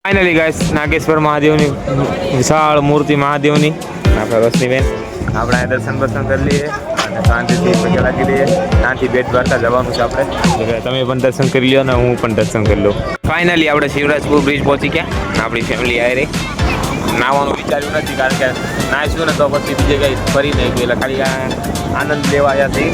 Finally guys Nageshwar મહાદેવની વિશાળ મૂર્તિ મહાદેવની આપણે રોશનીબેન આપણે દર્શન કરી લઈએ અને શાંતિથી પગે લાગી લઈએ. ત્યાંથી બેટ દ્વારકા જવાનું છે આપણે. તમે પણ દર્શન કરી લો અને હું પણ દર્શન કરી લઉં. ફાઇનલી આપણે શિવરાજપુર બ્રિજ પહોંચી ગયા. આપણી ફેમિલી આવી રહી. નાવાનું વિચાર્યું નથી કારણ કે નાહીશું ને તો પછી બીજે કંઈ ફરી નહીં ગયું. એટલે ખાલી આનંદ લેવા આવ્યા છીએ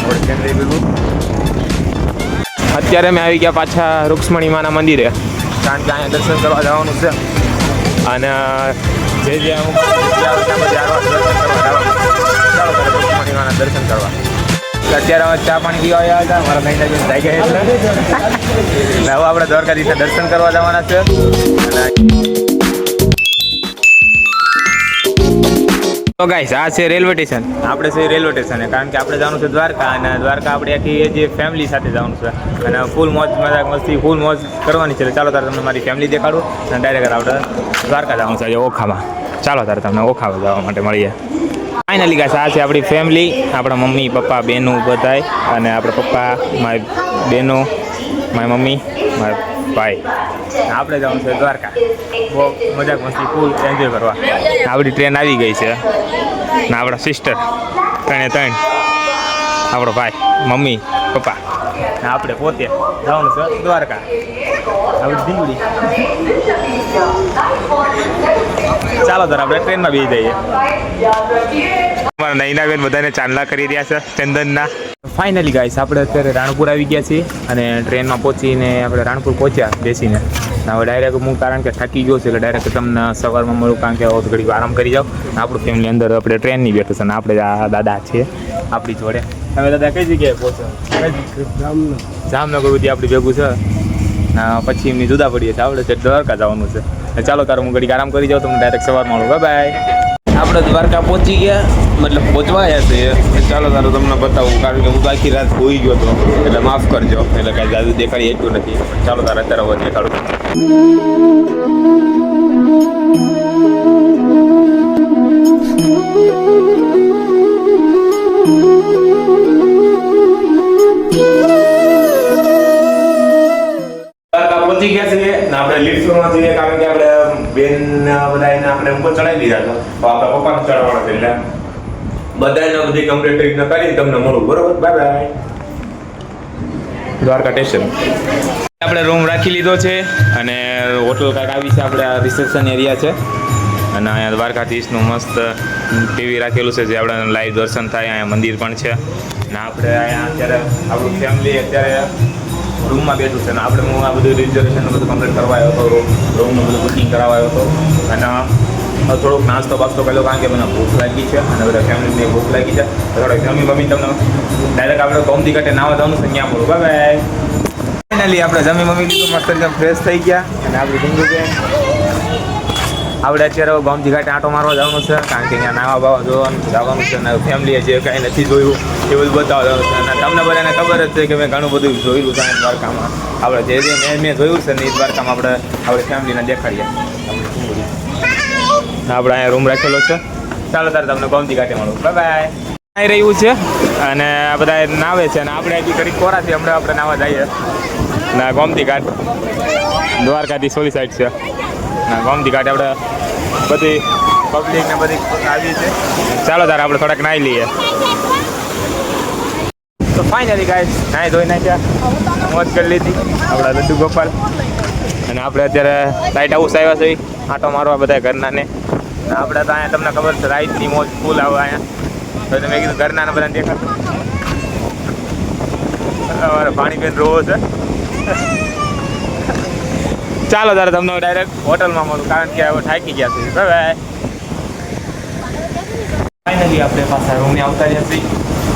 આપણે ફેમિલી ભેગું. અત્યારે અમે આવી ગયા પાછા રૂક્ષ્મણી માના મંદિરે કારણ કે અહીંયા દર્શન કરવા જવાનું છે અને જે અમુક દર્શન કરવા અત્યારે હવે ચા પાણી પીવા આવ્યા હતા. મારા મહિના જેમ થઈ ગયા એટલે હવે આપણે દ્વારકાધીશના દર્શન કરવા જવાના છે. તો ગાઈસ આ છે રેલવે સ્ટેશન. આપણે છે રેલવે સ્ટેશન કારણ કે આપણે જવાનું છે દ્વારકા અને દ્વારકા આપણે આખી જે ફેમિલી સાથે જવાનું છે અને ફૂલ મોજ મજાક મસ્તી ફૂલ મોજ કરવાની છે. ચાલો તારે તમને મારી ફેમિલી દેખાડું અને ડાયરેક્ટ આપણે દ્વારકા જવાનું છે ઓખામાં. ચાલો તારે તમને ઓખામાં જવા માટે મળીએ. ફાઇનલી ગાઈસ આ છે આપણી ફેમિલી. આપણા મમ્મી પપ્પા બહેનો બધાય અને આપણા પપ્પા મારી બહેનો મારી મમ્મી મારા ભાઈ. આપણે જવાનું છે દ્વારકા. બહુ મજાક મસ્તી ફૂલ એન્જોય કરવા. આપણી ટ્રેન આવી ગઈ છે ને આપણા સિસ્ટર ત્રણ આપણો ભાઈ મમ્મી પપ્પા ને આપણે પોતે જવાનું છે દ્વારકા. આપણી ધીંગડી. ચાલો તાર આપણે ટ્રેનમાં બેસી જઈએ. અમારા નૈનાબેન બધાને ચાંદલા કરી રહ્યા છે ચંદનના. ફાઇનલી ગાઈસ આપણે અત્યારે રાણપુર આવી ગયા છીએ અને ટ્રેનમાં પહોંચીને આપણે રાણપુર પહોંચ્યા બેસીને. હવે ડાયરેક્ટ હું કારણ કે થાકી ગયો છે એટલે ડાયરેક્ટ તમને સવારમાં મળું કારણ કે ઘડી આરામ કરી જાઓ. આપણું ફેમિલી અંદર આપણે ટ્રેનની બેઠું છે અને આપણે આ દાદા છીએ આપણી જોડે. હવે દાદા કઈ જગ્યાએ પહોંચો? જામનગર સુધી આપણી ભેગું છે. પછી એમની જુદા પડીએ છીએ. આપણે દ્વારકા જવાનું છે. ચાલો તારું હું ઘડી આરામ કરી જાઉં તમને ડાયરેક્ટ સવારમાં મળું. બાય. આપણે દ્વારકા પહોંચી ગયા મતલબ પહોંચવા આવ્યા છે. ચાલો તારું તમને બતાવું કારણ કે હું તો આખી રાત હોઈ ગયો હતો એટલે માફ કરજો. એટલે કાંઈ જાદુ દેખાડી એટલું નથી. ચાલો તારે અત્યારે હવે દેખાડું. પહોંચી ગયા છીએ ને આપણે લિફ્ટમાં જઈએ કારણ કે આપણે બેન બધાને આપણે ઉપર ચડાવી દીધા હતા. તો આપણા પપ્પાને ચડાવવાના છે એટલે બધાને બધી કમ્પ્લીટ કરીને કરીને તમને મળું. બરોબર? Bye bye. દ્વારકા સ્ટેશન આપણે રૂમ રાખી લીધો છે અને હોટલ કાંઈક આવી છે. આપણે રિસેપ્શન એરિયા છે અને અહીંયા દ્વારકાધીશનું મસ્ત ટીવી રાખેલું છે જે આપણે લાઈવ દર્શન થાય. અહીંયા મંદિર પણ છે ને આપણે અહીંયા અત્યારે આપણું ફેમિલી અત્યારે રૂમમાં બેઠું છે ને આપણે હું આ બધું રિઝર્વેશન બધું કમ્પ્લીટ કરવા આવ્યો હતો. રૂમનું બધું બુકિંગ કરાવવા આવ્યો હતો અને થોડોક નાસ્તો બાસ્તો કર્યો કારણ કે મને ભૂખ લાગી છે અને બધા ફેમિલીને ભૂખ લાગી છે. થોડોક જમી બમી તમને ડાયરેક્ટ આપણે ગોમતી ઘાટે નાવા જવાનું છે ત્યાં મળું. Bye bye. ફાઇનલી આપણે જમી મમી લીધું મસ્ત એકદમ ફ્રેશ થઈ ગયા અને આપણી જિંદગી આપણે અત્યારે ગોમતી ઘાટે આંટો મારવા જવાનું છે કારણ કે અહીંયા નાવા બાવા જોવાનું જવાનું છે અને ફેમિલીએ જે કાંઈ નથી જોયું એ બધું બતાવવાનું છે. અને તમને બધાને ખબર જ છે કે મેં ઘણું બધું જોયેલું છે દ્વારકામાં. આપણે જે મેં જોયું છે ને એ દ્વારકામાં આપણે ફેમિલીને દેખાડીએ. આપણે અહીંયા રૂમ રાખેલો છે. ચાલો તારે તમને ગોમતી ઘાટે મળું. Bye bye. આવી રહ્યું છે અને આ બધા નાવે છે અને આપણે હજી ઘડી કોરાથી હમણાં આપણે નાવા જઈએ ના ગોમતી ઘાટ દ્વારકાથી સોલી સાઈડ છે ના ગોમતી ઘાટ આપણે બધી પબ્લિક ને બધી આવી છે. ચાલો તારે આપણે થોડાક નાહી લઈએ. તો ફાઇનલી ગાઈસ નાહી ધોઈ નાખ્યા મોજ કરી લીધી આપણા લડ્ડુ ગોપાલ અને આપણે અત્યારે લાઇટ હાઉસ આવ્યા છે આંટો મારવા બધા ઘરના ને. આપણે તો અહીંયા તમને ખબર છે રાઈટની મોજ ફૂલ આવે અહીંયા. તો મેં કીધું ઘરના બધાને દેખાતું અમારે પાણી પીને રોવો છે. ચાલો તારે તમને ડાયરેક્ટ હોટલમાં મળું કારણ કે હવે થાકી ગયા છે. બાય. ફાઇનલી આપણે પાછા રૂમને આવતા રહ્યા છીએ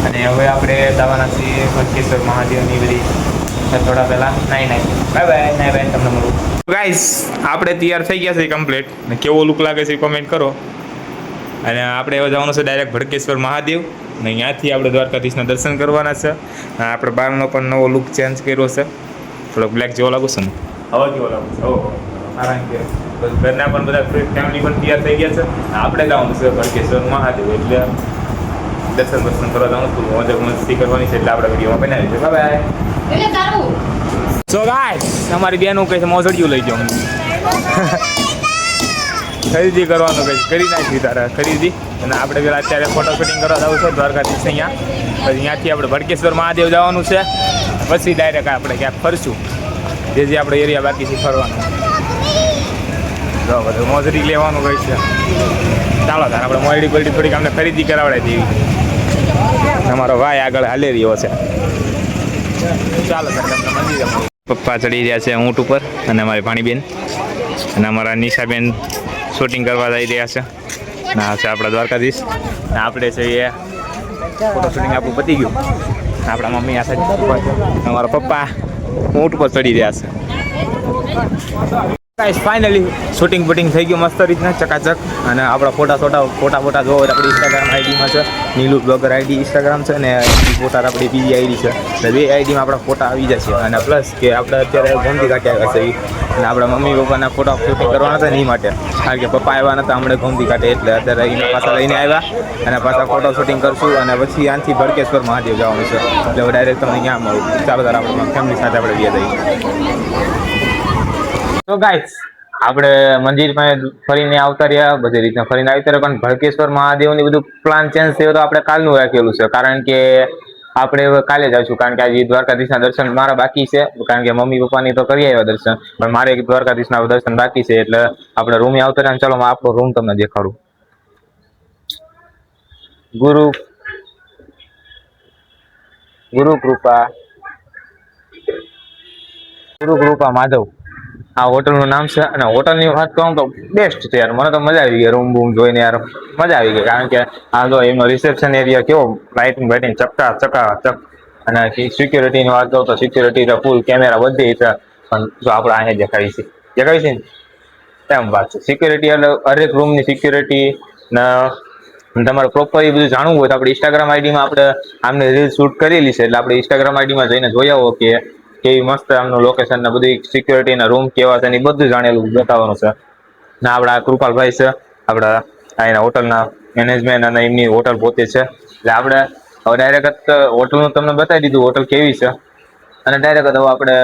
અને હવે આપણે જવાના છીએ ભટકેશ્વર મહાદેવની બધી થોડા પહેલાં નાઈ બાય બાય. નાઈ બાય તમને મળું. ગાઈસ આપણે તૈયાર થઈ ગયા છે કમ્પ્લીટ ને કેવો લુક લાગે છે કોમેન્ટ કરો. અને આપણે હવે જવાનું છે ડાયરેક્ટ ભટકેશ્વર મહાદેવ ને ત્યાંથી આપણે દ્વારકાધીશના દર્શન કરવાના છે. આપણે બહારનો પણ નવો લુક ચેન્જ કર્યો છે. થોડોક બ્લેક જેવો લાગુ છે ને હવે કેવો લાગુ છે? ઓહો આરામ કે ઘરના પણ બધા ફેમિલી પણ તૈયાર થઈ ગયા છે. આપણે જવાનું છે ભટકેશ્વર મહાદેવ એટલે દર્શન કરવા જવાનું છું. મોજ મસ્તી કરવાની છે એટલે આપણે વિડીયોમાં બનાવી છે. Bye bye. સો ગાઈસ અમારી બેનું કહે છે મોજડિયું લઈ જાઉં. ખરીદી કરવાનું કંઈ કરી નાખી તારે ખરીદી. અને આપણે પેલા અત્યારે ફોટો શૂટિંગ કરવા જવું છે દ્વારકાધીશ અહીંયા. પછી અહીંયાથી આપણે ભડકેશ્વર મહાદેવ જવાનું છે. પછી ડાયરેક્ટ આપણે ક્યાંક ફરશું જે આપણે એરિયા બાકી છે ફરવાનું. જો બધું મોજરી લેવાનું કંઈ છે. ચાલો તાર આપણે મોરડી બોરડી થોડીક અમને ખરીદી કરાવડાવી દેવી. અમારો ભાઈ આગળ હાલે રહ્યો છે. ચાલો તાર તમને મંદિર. પપ્પા ચડી રહ્યા છે ઊંટ ઉપર અને અમારી ભાણીબેન અને અમારા નિશાબેન શૂટિંગ કરવા જઈ રહ્યા છે. ના છે આપણા દ્વારકાધીશ ને આપણે છે એ ફોટો શૂટિંગ આપણું પતી ગયું. આપણા મમ્મી આ સાઈડ અમારા પપ્પા ઊંટ પર ચડી રહ્યા છે. ગાઈસ ફાઇનલી શૂટિંગ બુટિંગ થઈ ગયું મસ્ત રીતના ચકાચક. અને આપણા ફોટા જોવો આપણી ઇન્સ્ટાગ્રામ આઈડીમાં છે નીલુ બ્લોગર આઈડી ઇન્સ્ટાગ્રામ છે અને ફોટા આપણી બીજી આઈડી છે. એટલે બે આઈડીમાં આપણા ફોટા આવી જશે. અને પ્લસ કે આપણે અત્યારે ગોમતી ઘાટે આવ્યા છે અને આપણા મમ્મી પપ્પાના ફોટા શૂટિંગ કરવાના હતા એ માટે. કારણ કે પપ્પા આવ્યા નતા હમણાં ગોમતી ઘાટે એટલે અત્યારે એને પાછા લઈને આવ્યા અને પાછા ફોટો શૂટિંગ કરશું. અને પછી આનાથી ભડકેશ્વર મહાદેવ જવાનું છે એટલે ડાયરેક્ટ તમને ક્યાં મળું. ચાલો તાર આપણે ફેમિલી સાથે આપણે ગયા જઈએ. તો ગાઈસ આપણે મંદિરમાં ફરીને આવતા રહ્યા બધી રીતના ફરીને આવતા રહ્યા. પણ ભડકેશ્વર મહાદેવની બધું પ્લાન ચેન્જ થયો તો આપણે કાલનું રાખેલું છે. કારણ કે આપણે કાલે જ આવીશું. કારણ કે આજે દ્વારકાધીશના દર્શન મારા બાકી છે. કારણ કે મમ્મી પપ્પાની તો કરી આવ્યા દર્શન પણ મારે એક દ્વારકાધીશના દર્શન બાકી છે. એટલે આપણે રૂમે આવતા રહ્યા. ચાલો આપણો રૂમ તમને દેખાડું. ગુરુ કૃપા માધવ આ હોટલનું નામ છે. અને હોટલની વાત કહું તો બેસ્ટ છે યાર. મને તો મજા આવી ગઈ રૂમ બૂમ જોઈને યાર મજા આવી ગઈ. કારણ કે આ જો એમનો રિસેપ્શન એરિયા કેવો લાઇટિંગ બાઇટિંગ ચકાચક. અને સિક્યુરિટીની વાત કહું તો સિક્યુરિટી ફૂલ કેમેરા બધી છે. પણ જો આપણે અહીંયા દેખાડી છે ને એમ વાત છે. સિક્યુરિટી એટલે હરેક રૂમની સિક્યુરિટી ને તમારે પ્રોપર એ બધું જાણવું હોય તો આપણે ઇન્સ્ટાગ્રામ આઈડીમાં આપણે આમને રીલ શૂટ કરેલી છે. એટલે આપણે ઇન્સ્ટાગ્રામ આઈડીમાં જઈને જોઈ આવો કે કેવી મસ્ત આમનું લોકેશન ને બધી સિક્યુરિટીના રૂમ કેવા છે એ બધું જાણેલું બતાવવાનું છે. ને આપણા કૃપાલભાઈ છે આપણા અહીંના હોટલના મેનેજમેન્ટ અને એમની હોટલ પોતે છે. એટલે આપણે હવે ડાયરેક્ટ હોટલનું તમને બતાવી દીધું હોટલ કેવી છે. અને ડાયરેક્ટ હવે આપણે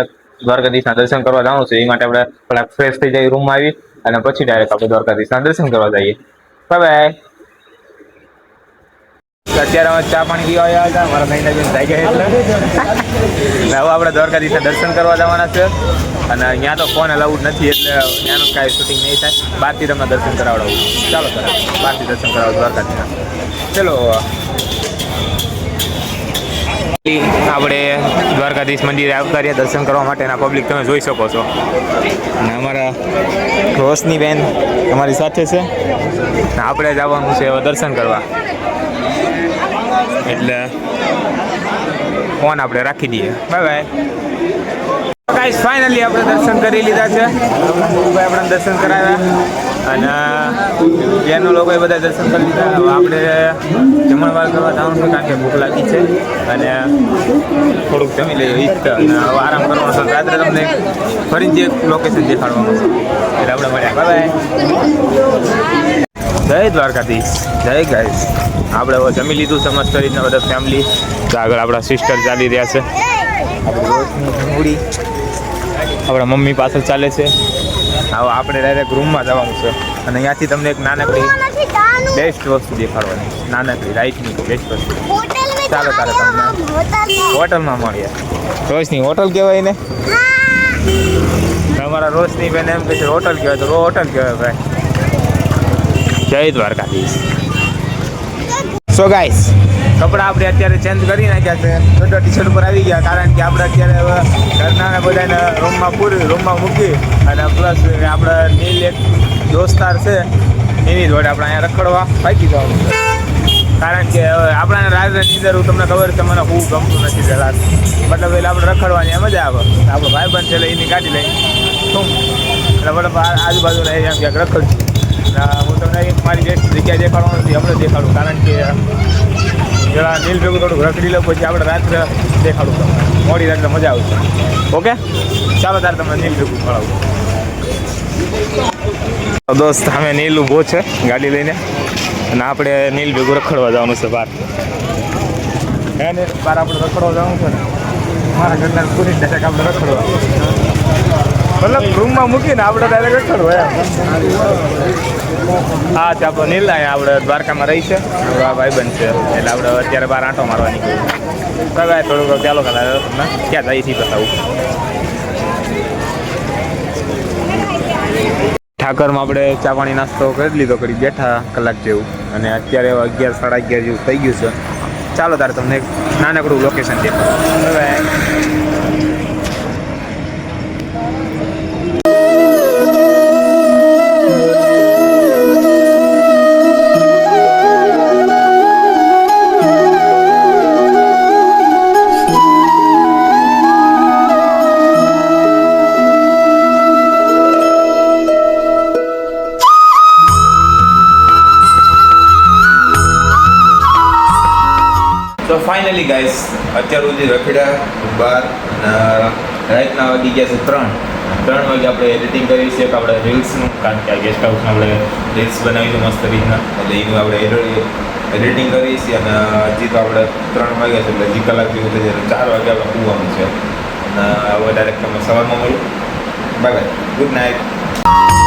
દ્વારકાધીશના દર્શન કરવા જવાનું છે. એ માટે આપણે થોડાક ફ્રેશ થઈ જાય રૂમમાં આવી અને પછી ડાયરેક્ટ આપણે દ્વારકાધીશના દર્શન કરવા જઈએ. બાય. અત્યારે અમે ચા પાણી પીવા આવ્યા હતા મારા મહિના જેમ થઈ ગયા એટલે હવે આપણે દ્વારકાધીશના દર્શન કરવા જવાના છે. અને ત્યાં તો ફોન અલાઉડ નથી એટલે ત્યાંનું કાંઈ શૂટિંગ નહીં થાય. બહારથી તમને દર્શન કરાવડાવું. ચાલો સર બહારથી દર્શન કરાવો દ્વારકાધીશના. ચલો આપણે દ્વારકાધીશ મંદિરે આવતા રહ્યા દર્શન કરવા માટેના પબ્લિક તમે જોઈ શકો છો. અને અમારા રોશનીબેન અમારી સાથે છે. આપણે જવાનું છે હવે દર્શન કરવા. એટલે ફોન આપણે રાખી દઈએ. બાય. ગાઈસ ફાઇનલી આપણે દર્શન કરી લીધા છે. આપણે દર્શન કરાવ્યા અને જેનો લોકોએ બધા દર્શન કરી લીધા. હવે આપણે જમણવાર કરવા જવાનું છે કારણ કે ભૂખ લાગી છે અને થોડુંક જમી લઈએ ઈચ્છતા અને હવે આરામ કરવાનો છે. રાત્રે તમને ફરીથી એક લોકેશન દેખાડવાનું છે એટલે આપણે મળ્યા. બાય. જય દ્વારકાધીશ. જય ગાઈસ. આપણે હવે જમી લીધું છે મસ્ત રીતના બધા ફેમિલી. તો આગળ આપણા સિસ્ટર ચાલી રહ્યા છે. આપણી રોશની મૂડી આપણા મમ્મી પાછળ ચાલે છે. હવે આપણે ડાયરેક્ટ રૂમમાં જવાનું છે. અને અહીંયાથી તમને એક નાનકડી બેસ્ટ વસ્તુ દેખાડવાની. નાનકડી રાઈટની બેસ્ટ વસ્તુ. ચાલો તારે તમને હોટલમાં મળીએ. રોશની હોટલ કહેવાય ને તમારા રોશની બેન એમ કહે છે હોટલ કહેવાય તો હોટલ કહેવાય ભાઈ. જય દ્વારકાધીશ. સો ગાઈસ કપડાં આપણે અત્યારે ચેન્જ કરી નાખ્યા છે. છોટા ટી શર્ટ ઉપર આવી ગયા કારણ કે આપણે અત્યારે હવે ઘરના બધાને રૂમમાં મૂકી અને પ્લસ આપણે નીલ એક દોસ્તાર છે એની જોડે આપણે અહીંયા રખડવા પાકી જવાનું છે. કારણ કે હવે આપણાને રાત્રેની અંદર તમને ખબર છે મને ખૂબ ગમતું નથી પહેલાં. મતલબ એટલે આપણે રખડવાની મજા આવે. આપણો ભાઈબંધ છે એટલે એની ગાડી લઈને શું એટલે મતલબ આજુબાજુના એરિયા ક્યાંક રખડશું. હું તમને મારી બેસ્ટ જગ્યા દેખાડવાનું નથી હમણાં દેખાડું. કારણ કે જરા નીલ ભેગું થોડુંક રખડી લઉં પછી આપણે રાત્રે દેખાડું તમને મોડી રાત્રે મજા આવશે. ઓકે ચાલો તારે તમને નીલ ભેગું ખવડાવું. દોસ્ત અમે નીલ ઊભો છે ગાડી લઈને અને આપણે નીલ ભેગું રખડવા જવાનું છે બહાર. હે ને બહાર આપણે રખડવા જવાનું છે ને મારા ઘરના પૂરી ડાયરેક્ટ આપણે રખડવા મતલબ રૂમમાં મૂકીને આપણે ડાયરેક્ટ અક્ષર હોય હા છે આપણો નીલ અહીંયા આપણે દ્વારકામાં રહી છે આપણો આ ભાઈબંધ છે એટલે આપણે અત્યારે બહાર આંટો મારવા નીકળ્યું ભાઈ થોડુંક ચાલો કલા તમને ક્યાં જાય છે બતાવું ઠાકરમાં આપણે ચા પાણી નાસ્તો કરી લીધો કરી બેઠા કલાક જેવું અને અત્યારે 11 સાડા 11 જેવું થઈ ગયું છે ચાલો તારે તમને એક નાનકડું લોકેશન દેખાડું તો ફાઇનલી ગાઈસ અત્યાર સુધી રખડ્યા બાર રાતના વાગી ગયા છે 3 વાગે આપણે એડિટિંગ કરી છે કે આપણે રીલ્સનું કારણ કે આ ગેસ્ટ હાઉસમાં આપણે રીલ્સ બનાવીશું મસ્ત રીતના એટલે એનું આપણે એડિટિંગ કરીએ છીએ અને હજી તો આપણે 3 વાગ્યા છે એટલે હજી કલાક જેવું થઈ જાય 4 વાગે આપણે પૂવાનું છે અને હવે ડાયરેક્ટ તમે સવારમાં મળું બાય બાય ગુડ નાઇટ